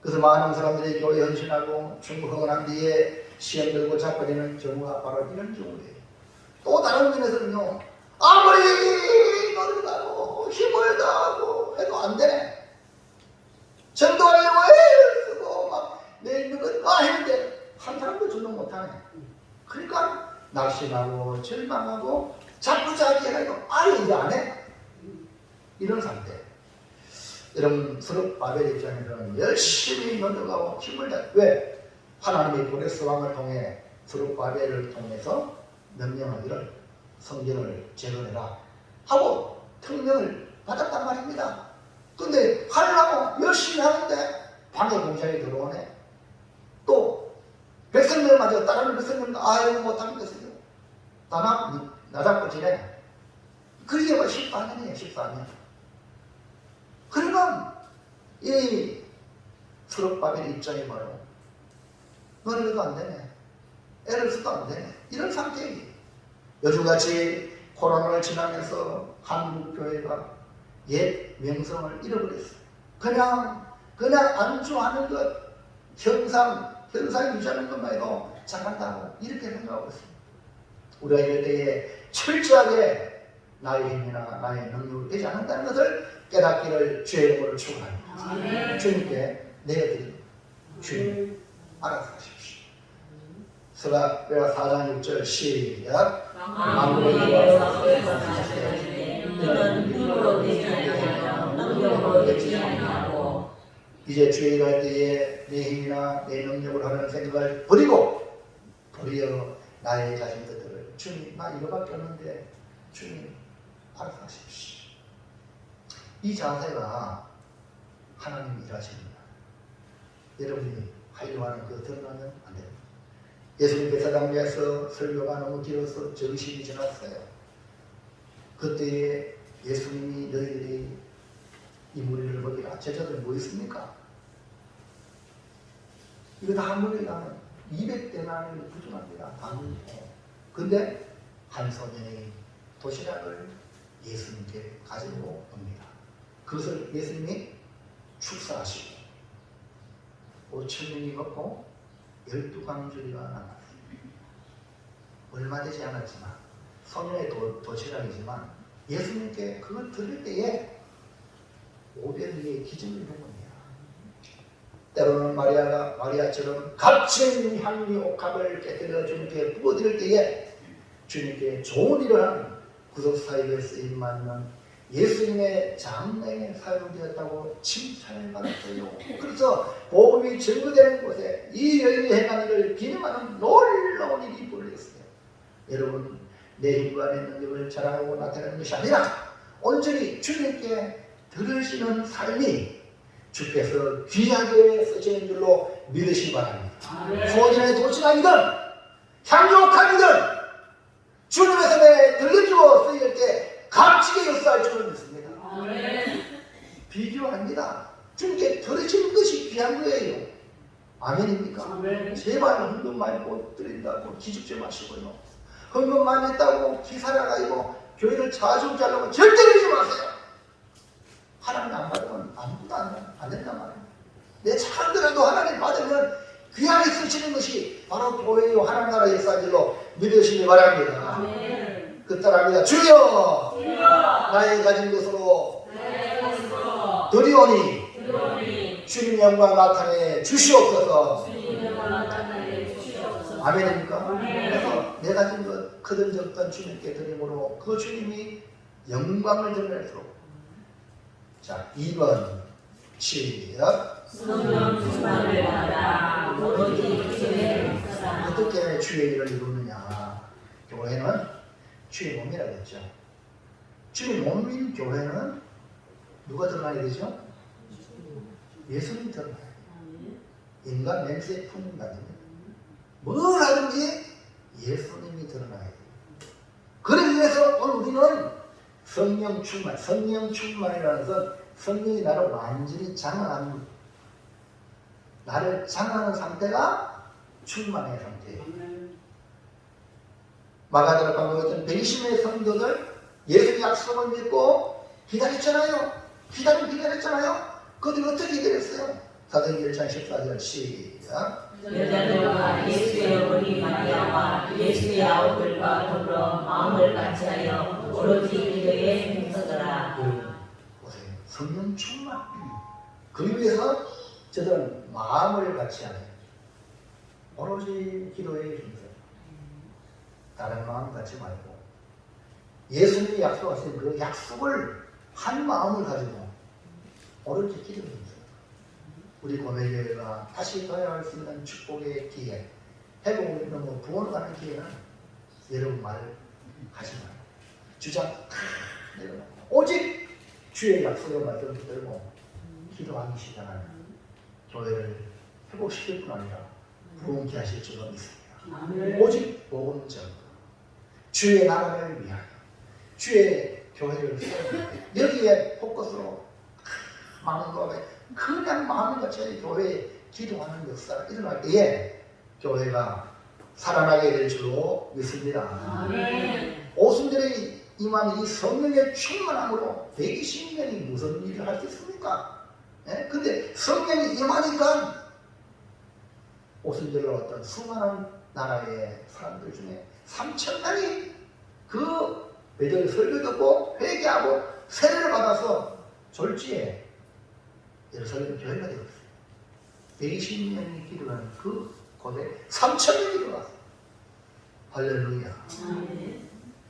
그래서 많은 사람들이 교회 헌신하고 충분하고 난 뒤에 시험 들고 자빠지는 경우가 바로 이런 경우예요. 또 다른 면에서는요, 아무리 노력하고 힘을 다하고 해도 안 되네. 전도하려고 애를 쓰고 막 내 있는 건 다 했는데 한 사람도 전도 못하네. 그러니까 낙심하고 절망하고 자꾸 자기 해가지고 아예 이제 안 해. 이런 상태. 여러분 스룹바벨 입장에서는 열심히 노력하고 힘을 다. 왜? 하나님이 고레스 왕을 통해 스룹바벨을 통해서 명령하기를 성전을 재건해라 하고 특명을 받았단 말입니다. 근데 하려고 열심히 하는데 방해 공장에 들어오네. 또 백성들마저 다른 백성들은 아예 못하는 것이요. 나 잡고 지내. 그게 뭐 14년이에요. 14년. 그러니까 이 스룹바벨 입장이 뭐예요? 노력해도 안 되네. 애를 써도 안 되네. 이런 상태예요. 요즘같이 코로나를 지나면서 한국 교회가 옛 명성을 잃어버렸어요. 그냥 안주하는 것, 현상 유지하는 것만 해도 잘한다고 이렇게 생각하고 있습니다. 우리가 이럴 때에 철저하게 나의 힘이나 나의 능력으로 되지 않는다는 것을 깨닫기를 주의 이름으로 축원합니다. 주님께 내어드립니다. 주님 알아서 하십시오. 스가 4장 6절 시작. 만물의 위에서 사시되 너는 힘으로 되지 아니하며 능력으로 되지 아니하고. 이제 주의 일을 할 때에 내 힘이나 내 능력으로 하는 생각을 버리고 도리어 나의 자신 것들을 주님 나 이거밖에 없는데 주님 알아서 하십시오. 이 자세가 하나님이 일하십니다. 여러분이 하려고 하는 그 드러나면 안 됩니다. 예수님 베사당에서 설교가 너무 길어서 정신이 지났어요. 그때에 예수님이 너희들이 이 무리를 먹이라. 제자들 뭐 있습니까? 이거 다 한 무리에 가면 200대나를 부족합니다. 근데 한 소년이 도시락을 예수님께 가지고 옵니다. 그것을 예수님이 축사하시고 5,000명이 먹고 12광주리가 남았습니다. 얼마 되지 않았지만 소년의 도시락이지만 예수님께 그걸 드릴 때에 500위의 기준을 한 겁니다. 때로는 마리아처럼 값진 향유 옥합을 깨뜨려 주님께 부어드릴 때에 주님께 좋은 일을 하는 구속사역에 쓰임받는 예수님의 장래에 사용되었다고 칭찬을 받았어요. 그래서 복음이 증거되는 곳에 이 여인이 행한 일을 기념하는 놀라운 일이 벌어졌어요. 여러분, 내 힘과 내 능력을 자랑하고 나타내는 것이 아니라 온전히 주님께 들으시는 삶이 주께서 귀하게 쓰시는 줄로 믿으시기 바랍니다. 소진의 도친아이든 향유옥하이든 주님의 손에 들려주고 쓰일 때 값지게 역사할 줄을 믿습니다. 비교합니다. 주님께 들으시는 것이 귀한 거예요. 아멘입니까? 제발 헌금 많이 못 드린다고 기죽지 마시고요. 헌금 많이 했다고 기사라가지고 교회를 자주 자려고 절대 그러지 마세요. 하나님 안 받으면 아무것도 안 된단 말이에요. 내 착한들도 하나님 받으면 귀하게 쓰시는 것이 바로 교회요 하나님 나라 역사인 줄로 믿으시기 바랍니다. 그따라합니다. 주여 나의 가진 것으로 드리오니 주님 영광 나타내 주시옵소서. 아멘입니까? 그래서 내 가진 것 크든 적든 주님께 드림으로 그 주님이 영광을 드러낼수록. 자, 2번 시작. 어떻게 주의 일을 이루느냐? 교회는 주의 몸이라고 했죠. 주의 몸인 교회는 누가 드러나야 되죠? 예수님이 드러나야 돼요. 인간 맹세에 품는다. 뭘 하든지 예수님이 드러나야 돼요. 그러기 위해서 오늘 우리는 성령 충만, 성령 충만이라는 것은 성령이 나를 완전히 장악하는, 나를 장악하는 상태가 충만의 상태예요. 마가다락 방문했던 120명의 성도들 예수의 약속을 믿고 기다렸잖아요. 기다렸잖아요. 그들이 어떻게 기다렸어요? 사도행전 1장 14절 시작. 여자들과 예수의 어머니 마리아와 예수의 아우들과 더불어 마음을 같이하여 오로지 기도에 힘쓰더라. 보세요. 성령 충만. 그러기 위해서 저들은 마음을 같이하네. 오로지 기도에 힘써. 다른 마음 갖지 말고 예수님이 약속하신 그 약속을 한 마음을 가지고 오로지 기도에 힘써. 우리 고멜교회가 다시 도약할 수 있는 축복의 기회, 회복을 이루는 부원을 가는 기회는 여러분 말을 하지 마요. 주장 내려놓고 오직 주의 약속의 말씀을 붙들고 기도하기 시작하는 교회를 회복시킬 뿐 아니라 부흥케 하실 줄로 믿습니다. 오직 복음 전도, 주의 나라를 위하여 주의 교회를 세우는 여기에 포커스로 마음과 그냥 마음을 같이 교회에 기도하는 역사가 일어날 때에 교회가 살아나게 될 줄로 믿습니다. 오순절에 임한 이 성령의 충만함으로 120명이 무슨 일을 할 수 있습니까? 근데 성령이 임하니까 오순절로 어떤 수많은 나라의 사람들 중에 3,000명이 그 베드로의 설교 듣고 회개하고 세례를 받아서 졸지에 예루살렘 교회가 되었어요. 120명이 기도하는 그 곳에 3,000명이 일어났어요. 할렐루야.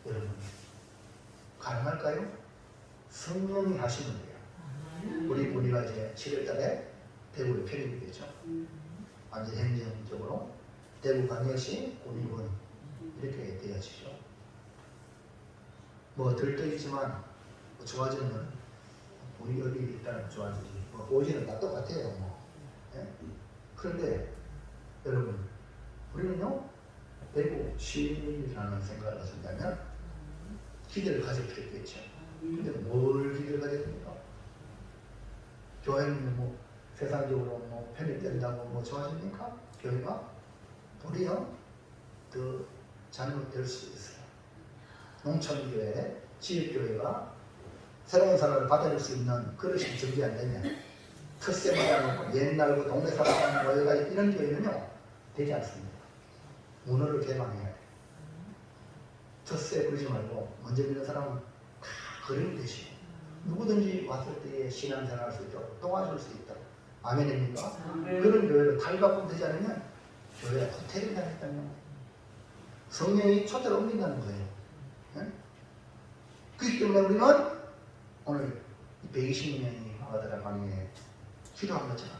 여러분 가능할까요? 성령이 하시는 거예요. 우리가 이제 7월달에 대구에 편입이 되죠. 완전 행정적으로 대구 광역시 군의원 이렇게 되어지죠. 뭐 들떠있지만 뭐 좋아지면 우리 여기 일단 좋아지지. 뭐 오지는 다 똑같아요. 뭐. 그런데 여러분 우리는요 대구 시민이라는 생각을 하신다면 기대를 가질 필요 있겠죠. 근데 뭘 기대를 가져야 됩니까? 교회는 뭐 세상적으로 뭐 편입된다고 뭐 좋아집니까? 교회가 도리어 더 잘못될 수 있어요. 농촌교회, 지역교회가 새로운 사람을 받아낼 수 있는 그릇이 정비 안 되면 텃세마다 옛날 그 동네 사람 모여가 이런 교회는요 되지 않습니다. 문화를 개방해야 돼요. 텃세 부리지 말고 먼저 믿는 사람은 다 거리면 되시고 누구든지 왔을 때에 신앙생활할 수 있도록 도와줄 수 있다. 아멘입니까? 그런 교회를 탈바꿈 되지 않으면 교회가 호텔이 되겠다면 성령이 초대를 옮긴다는 거예요. 그렇기 때문에 우리는 오늘 120명이 마가다라 강에 기도한 것처럼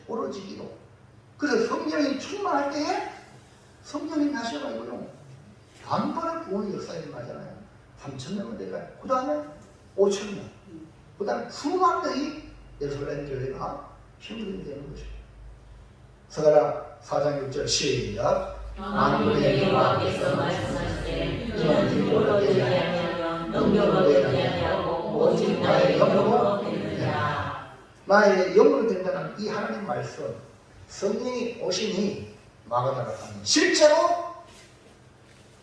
오로지 기도. 그래서 성령이 충만할 때에 성령이 하셔가지고요 단번에 구원의 역사에 일어나잖아요. 3,000명은 되니까 그 다음에 5,000명, 그 다음에 수만 명이 예루살렘 교회가 힘이 되는 것이죠. 서가라 4장 6절 시작. 만군의 여호와께서 말씀하시되 이는 힘으로 되지 아니하며 능력으로 되지 아니하고 오직 나의 영으로 되느니라. 나의 영으로 된다는 이 하나님 말씀, 성령이 오시니 마가다라 강에 실제로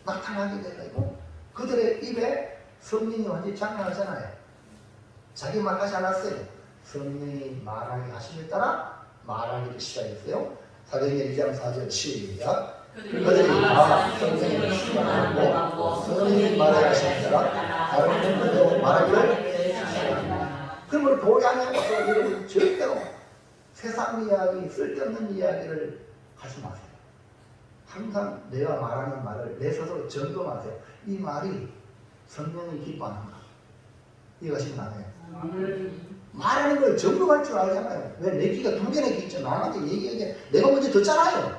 나타나게 되고 그들의 입에 성령이 완전히 장난하잖아요. 자기 말 하지 않았어요. 성령이 말하게 하심에 따라 말하기를 시작했어요. 사도행전 2장 4절 시작. 그들이 다 성령을 충만하고 성령이 말하게 하심에 따라 다른 분들도 말하기를 시작합니다. 그러므로 교회 안에 와서 여러분 절대로 세상 이야기, 쓸데없는 이야기를 하지 마세요. 항상 내가 말하는 말을 내 스스로 점검하세요. 이 말이 성령이 기뻐하는가? 이해가시면 안 해요. 말하는 걸 점검할 줄 알잖아요. 왜 내 귀가 2개나 귀 있죠. 나한테 얘기하게 내가 먼저 듣잖아요.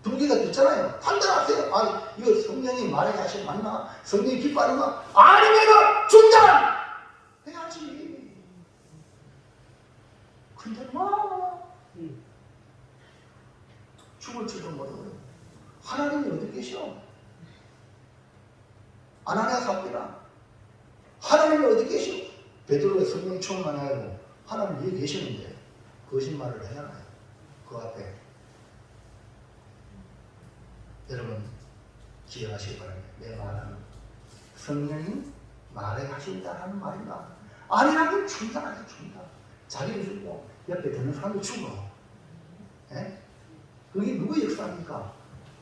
2개가 듣잖아요. 판단하세요. 아, 이거 성령이 말하게 하시면 맞나? 성령이 기뻐하는가? 아니면 중단! 해야지. 근데 죽을 줄도 모르고요. 하나님이 어디 계셔? 아나니아 삽비라. 하나님이 어디 계셔? 베드로의 성령 충만하고 하나님 여기 계시는데 거짓말을 해야나요? 그 앞에. 여러분 기억하시기 바랍니다. 내 말은 성령이 말해 하신다 하는 말인가? 아니라면 충당하죠. 충당. 자기를 죽고 옆에 듣는 사람이 죽어. 예? 그게 누구의 역사입니까?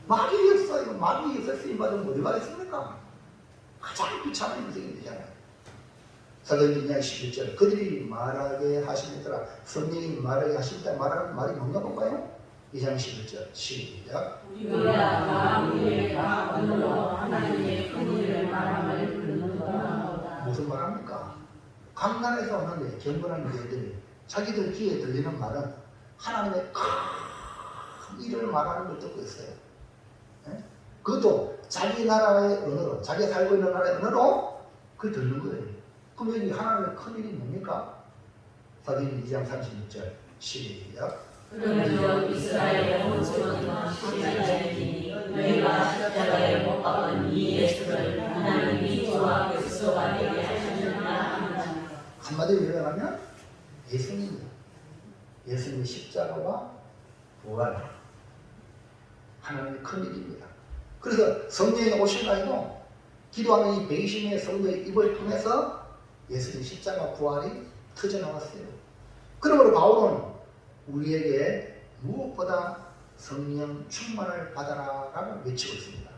마귀의 역사예요. 마귀의 역사 쓰임받으면 어디가 있습니까? 가장 비참한 인생이 되잖아요. 사도행전 2장 11절 그들이 말하게 하심에 따라 성령이 말하게 하실 때 말하는 말이 뭔가 볼까요? 2장 11절 시작. 우리가 다 우리의 다 언어로 하나님의 큰 일을 말함을 듣는도다. 무슨 말합니까? 강단에서 오는데 경건한 교회들이 자기들 귀에 들리는 말은 하나님의 큰 일을 말하는 걸 듣고 있어요. 예? 그것도 자기 나라의 언어로, 자기가 살고 있는 나라의 언어로 그 듣는 거예요. 그럼 여기 하나님의 큰 일이 뭡니까? 사도행전 2장 36절 시작. 그러므로 이스라엘의 혼수원과 십자가이니 너희가 십자가에 못 박은 이 예수를 하나님이 주와 그리스도가 되게 하셨느니라. 한마디로 요약하면 예수님이요. 예수님의 십자가와 부활. 하나님의 큰 일입니다. 그래서 성령이 오실까지도 기도하는 이 배심의 성령의 입을 통해서 예수님 십자가 부활이 터져나왔어요. 그러므로 바울은 우리에게 무엇보다 성령 충만을 받아라라고 외치고 있습니다.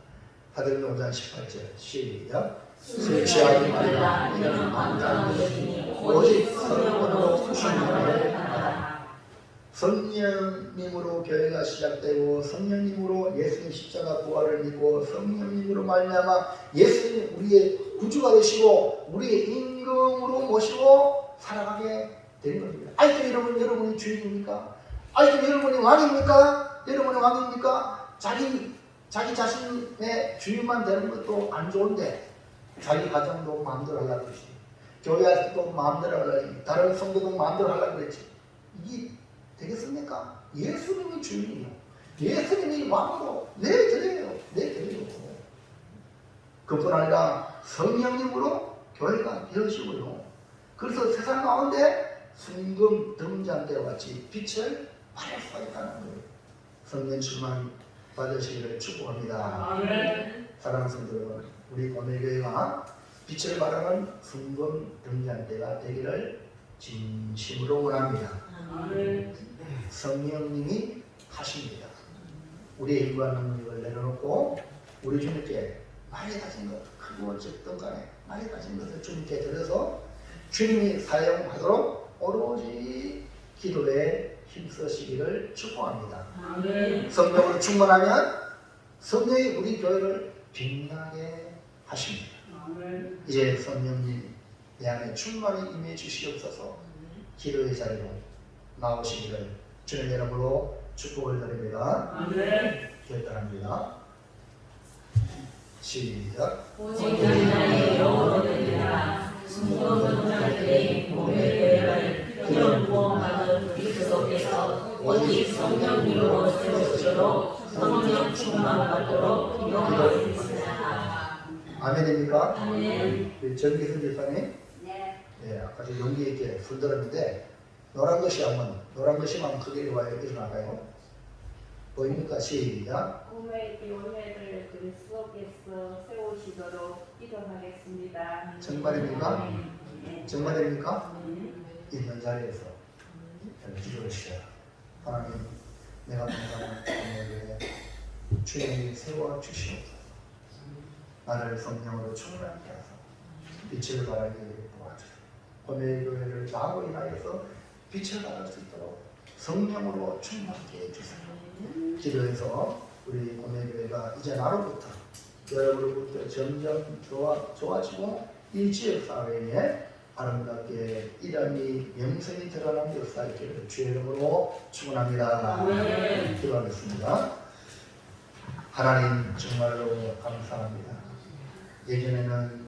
사도행전 5장 18절 시작. 술 취하지 말라. 이는 마땅한 것이니 오직 성령으로 충만을 받아라. 성령님으로 교회가 시작되고 성령님으로 예수님 십자가 부활을 믿고 성령님으로 말미암아 예수님이 우리의 구주가 되시고 우리의 임금으로 모시고 살아가게 되는 겁니다. 아직도 여러분이 주인입니까? 아직도 여러분이 왕입니까? 여러분이 왕입니까? 자기 자신의 주인만 되는 것도 안 좋은데 자기 가정도 마음대로 하려고 그러지. 교회에서도 마음대로 하려고 그러지. 다른 성도도 마음대로 하려고 그랬지. 이게 되겠습니까? 예수님이 주인이요. 예수님이 왕으로 내드려요. 그뿐 아니라 성령님으로 교회가 되어지고요. 그래서 세상 가운데 순금 등잔대와 같이 빛을 발할 수가 있다는 거예요. 성령 충만 받으시기를 축복합니다. 아멘. 사랑하는 성도 여러분, 우리 고뇌교회가 빛을 발하는 순금 등잔대가 되기를 진심으로 원합니다. 아멘. 성령님이 하십니다. 우리의 힘과 능력을 내려놓고 우리 주님께 나의 가진 것, 크고 적든 간에 나의 가진 것을 주님께 드려서 주님이 사용하도록 오로지 기도에 힘쓰시기를 축복합니다. 아멘. 성령으로 충만하면 성령이 우리 교회를 빛나게 하십니다. 아멘. 이제 성령님 내 안에 충만히 임해 주시옵소서. 기도의 자리로 나오시기를 주님의 이름으로 축복을 드립니다. 아멘. 결단합니다. 시작. 오직 나의 영혼들이라 숨겨둔 자들의 몸의 교회를 기름 부어 받은 그리스도 속에서 오직 성령님으로 세워지도록 성령 충만 받도록 기도하겠습니다. 아멘입니까? 아멘. 우리 정기선 집사님, 네. 예, 아까 저 용기 있게 불 들었는데 노란 것이 하면 크게 일어나가요. 보입니까? 시작. 꿈의 교회를 그리스도께서 세우시도록 기도하겠습니다. 정말입니까? 정말입니까? 있는 자리에서 기도를 시작. 하나님, 내가 감사하는 교회에 주님이 세워 주시옵소서. 나를 성령으로 충만하게 하소서. 빛을 발하게 도와주소서. 고뇌의 교회를 나로 인하여서 빛을 발할 수 있도록 성령으로 충만하게 해주세요. 기도해서 우리 고뇌교회가 이제 나로부터 여러분으로부터 점점 좋아지고 이 지역 사회에 아름답게 이름이 명성이 드러나는 역사 있기를 주의 이름으로 축원합니다. 기도하겠습니다. 하나님 정말로 감사합니다. 예전에는